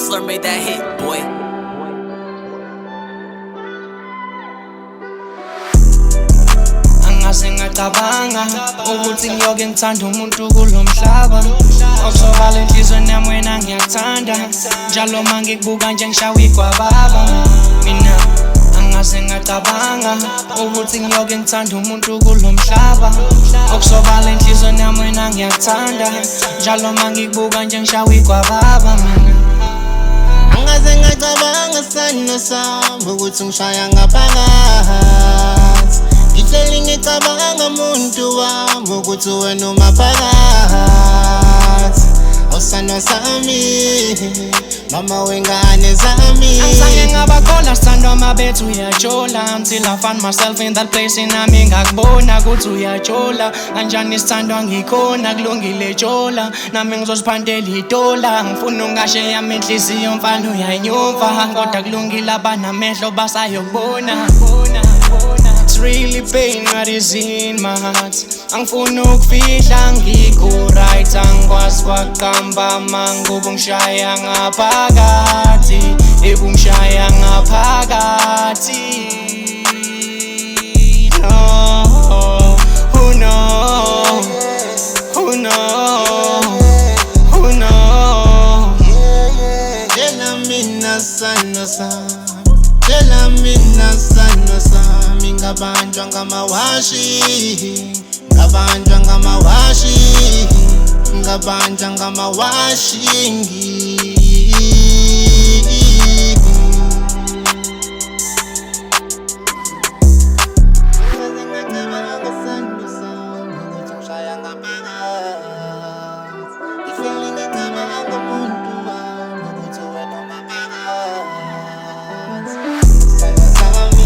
Hustler made that hit, boy. Angase ngacabanga ukuthi ngiyoke ngithanda umuntu kulo mhlaba. Okusobala enhlizweni yami wena ngiyakuthanda, njalo mangikubuka nje ngishawa igwababa. Mina angase ngacabanga ukuthi ngiyoke ngithanda umuntu kulo mhlaba. Okusobala enhlizweni yami wena ngiyakuthanda, njalo mangikubuka nje ngishawa igwababa. Mina angase ngacabanga sano sami ukuthi ngishaya ngaphakathi. Ngihleli ngicabanga muntu wami ukuthi wena umaphakathi. Awusano sami, mama wengane zami. angizange ngabakhola sithandwa mabethu uyajola, until I found myself in that place nami ngakubona ukuthi uyajola. Kanjani sithandwa ngikhona kulungile jola, nami ngizosiphandela itola. Ngifuna ungashe yami inhliziyo mfana uyayinyumva, kodwa kulungile abanamehlo basayokubona. It's really pain what is in my heart. Angifuna ukufihla ngikho right, angikwazi kwaqamba mangubu ngishaya ngaphakathi, ngishaya ngaphakathi. No, who knows? Who knows? Who knows? Tell mina sano sami, tell mina sano sami. Ngabanjwa ngamawashi, ngabanjwa ngamawashi, ngabanjwa ngamawashi.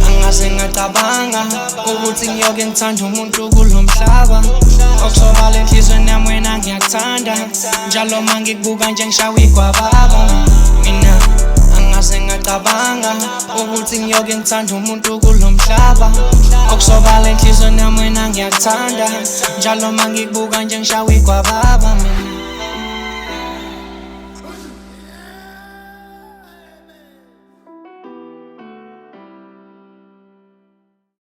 Angase ngacabanga ukuthi ngiyoke ngithanda umuntu kulo mhlaba. Okusobala enhlizweni yami wena ngiyakuthanda, njalo mangikubuka nje ngishawa igwababa. Mina angase ngacabanga ukuthi ngiyoke ngithanda umuntu kulo mhlaba. Okusobala enhlizweni yami wena ngiyakuthanda, njalo mangikubuka nje ngishawa igwababa. Mina